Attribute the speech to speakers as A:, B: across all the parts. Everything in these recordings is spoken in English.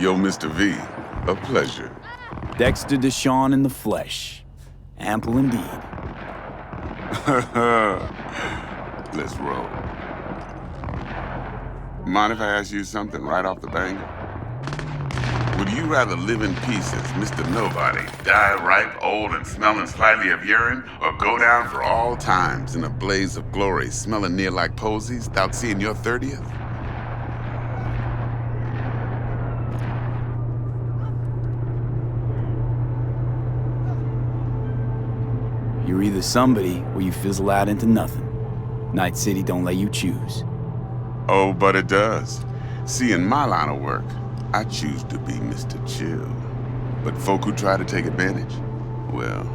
A: Yo, Mr. V, a pleasure.
B: Dexter Deshawn in the flesh. Ample indeed.
A: Let's roll. Mind if I ask you something right off the bang? Would you rather live in pieces, Mr. Nobody, die ripe, old, and smelling slightly of urine, or go down for all times in a blaze of glory, smelling near like posies, without seeing your 30th?
B: You're either somebody or you fizzle out into nothing. Night City don't let you choose.
A: Oh, but it does. See, in my line of work, I choose to be Mr. Chill. But folk who try to take advantage, well,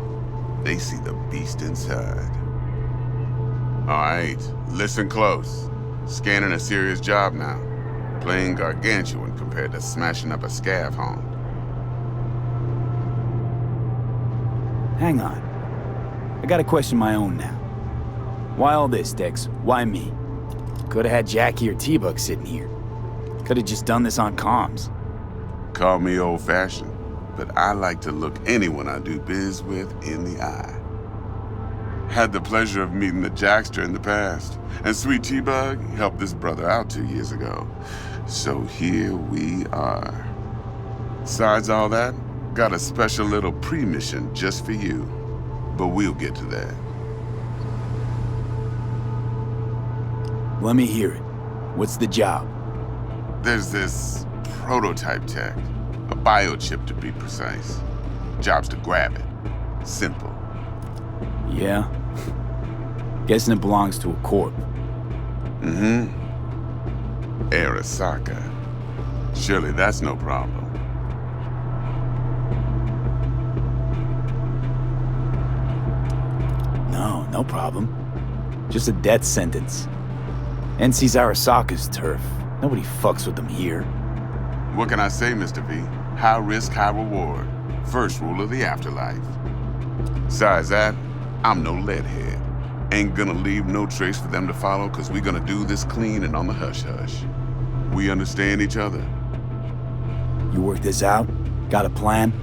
A: they see the beast inside. All right, listen close. Scanning a serious job now. Playing gargantuan compared to smashing up a scav home.
B: Hang on. I got a question my own now. Why all this, Dex? Why me? Could've had Jackie or T-Bug sitting here. Could've just done this on comms.
A: Call me old-fashioned, but I like to look anyone I do biz with in the eye. Had the pleasure of meeting the Jackster in the past, and sweet T-Bug helped this brother out 2 years ago. So here we are. Besides all that, got a special little pre-mission just for you. But we'll get to that.
B: Let me hear it. What's the job?
A: There's this prototype tech, a biochip to be precise. Job's to grab it. Simple.
B: Yeah? Guessing it belongs to a corp.
A: Mm-hmm. Arasaka. Surely that's no problem.
B: No problem. Just a death sentence. NC's Arasaka's turf. Nobody fucks with them here.
A: What can I say, Mr. V? High risk, high reward. First rule of the afterlife. Besides that, I'm no leadhead. Ain't gonna leave no trace for them to follow, cause we gonna do this clean and on the hush-hush. We understand each other.
B: You work this out? Got a plan?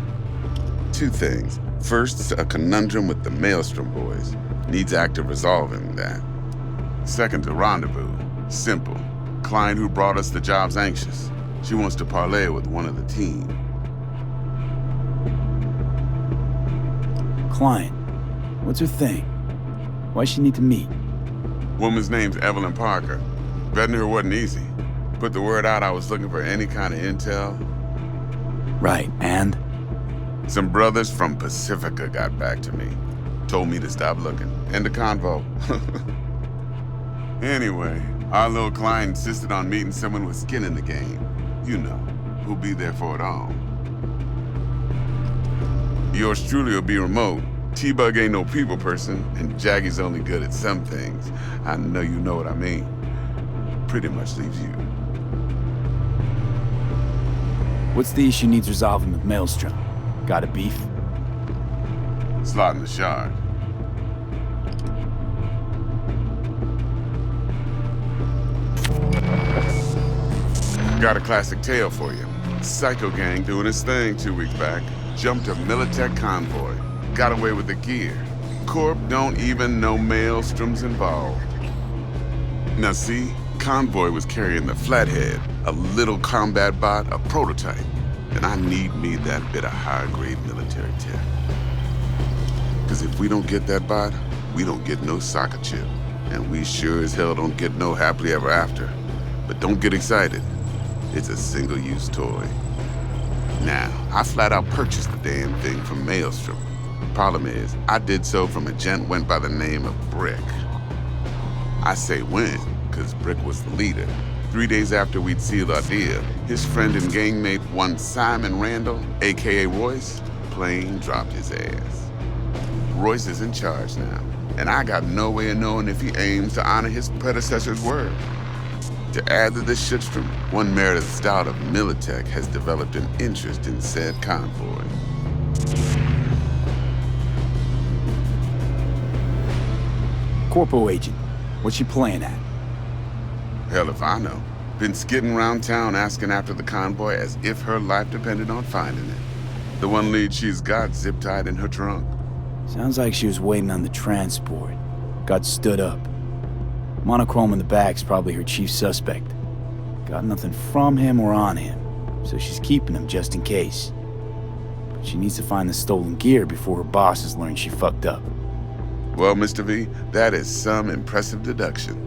A: Two things. First, a conundrum with the Maelstrom boys. Needs active resolving that. Second, a rendezvous. Simple. Client who brought us the job's anxious. She wants to parlay with one of the team.
B: Client? What's her thing? Why she need to meet?
A: Woman's name's Evelyn Parker. Vetting her wasn't easy. Put the word out I was looking for any kind of intel.
B: Right, and?
A: Some brothers from Pacifica got back to me. Told me to stop looking. End of convo. Anyway, our little client insisted on meeting someone with skin in the game. You know, who'll be there for it all. Yours truly will be remote. T-Bug ain't no people person, and Jaggy's only good at some things. I know you know what I mean. Pretty much leaves you.
B: What's the issue needs resolving with Maelstrom? Got a beef?
A: Slotting the shard. Got a classic tale for you. Psycho gang doing his thing 2 weeks back. Jumped a Militech convoy. Got away with the gear. Corp don't even know Maelstrom's involved. Now see, convoy was carrying the Flathead, a little combat bot, a prototype. And I need me that bit of high-grade military tech. Cause if we don't get that bot, we don't get no soccer chip. And we sure as hell don't get no happily ever after. But don't get excited. It's a single-use toy. Now, I flat out purchased the damn thing from Maelstrom. Problem is, I did so from a gent went by the name of Brick. I say went, cause Brick was the leader. 3 days after we'd sealed our deal, his friend and gangmate, one Simon Randall, aka Royce, plain dropped his ass. Royce is in charge now, and I got no way of knowing if he aims to honor his predecessor's word. To add to this shitstorm, one Meredith Stout of Militech has developed an interest in said convoy.
B: Corpo agent, what's she playing at?
A: Hell if I know. Been skidding around town asking after the convoy as if her life depended on finding it. The one lead she's got zip-tied in her trunk.
B: Sounds like she was waiting on the transport. Got stood up. Monochrome in the back's probably her chief suspect. Got nothing from him or on him, so she's keeping him just in case. But she needs to find the stolen gear before her bosses learn she fucked up.
A: Well, Mr. V, that is some impressive deduction.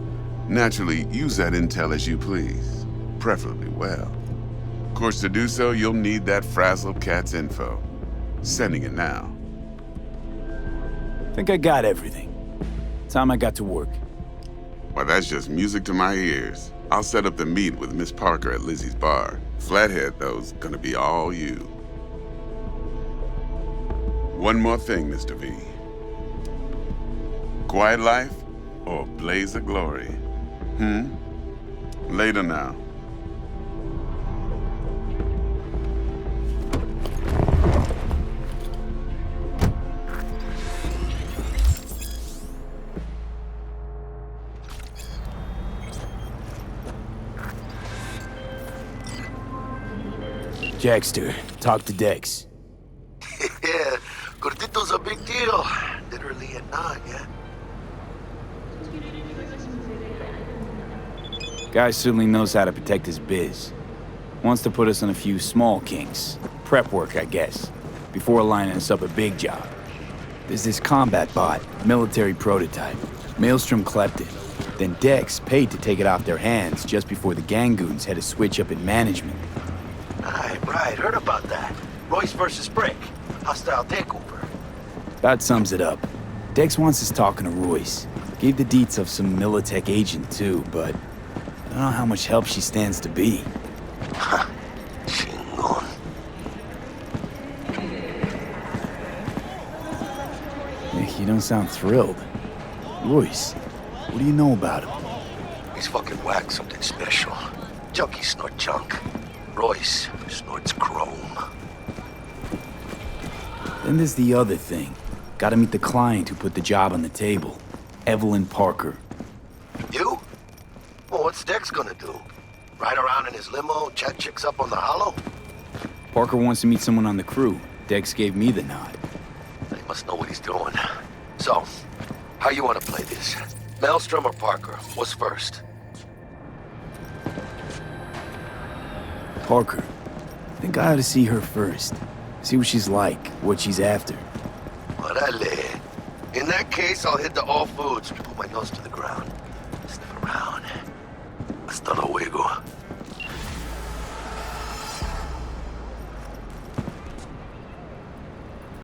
A: Naturally, use that intel as you please. Preferably well. Of course, to do so, you'll need that frazzled cat's info. Sending it now.
B: Think I got everything. Time I got to work.
A: Well, that's just music to my ears. I'll set up the meet with Miss Parker at Lizzie's bar. Flathead, though's gonna be all you. One more thing, Mr. V. Quiet life or blaze of glory? Later now.
B: Dexter, talk to Dex.
C: Yeah, Gordito's a big deal. Literally at 9, yeah?
B: Guy certainly knows how to protect his biz. Wants to put us on a few small kinks. Prep work, I guess. Before lining us up a big job. There's this combat bot, military prototype. Maelstrom clept it. Then Dex paid to take it off their hands just before the Gangoons had a switch up in management.
C: Right, heard about that. Royce versus Brick. Hostile takeover.
B: That sums it up. Dex wants us talking to Royce. Gave the deets of some Militech agent too, but I don't know how much help she stands to be.
C: Ha. Chingon.
B: You don't sound thrilled. Royce, what do you know about him?
C: He's fucking whack something special. Junkies snort junk. Royce snorts chrome.
B: Then there's the other thing. Gotta meet the client who put the job on the table. Evelyn Parker.
C: You? Well, what's Dex gonna do? Ride around in his limo, chat chicks up on the hollow?
B: Parker wants to meet someone on the crew. Dex gave me the nod.
C: He must know what he's doing. So, how you wanna play this? Maelstrom or Parker? What's first?
B: Parker. I think I ought to see her first. See what she's like, what she's after.
C: Orale. In that case, I'll hit the all foods to put my nose to the ground.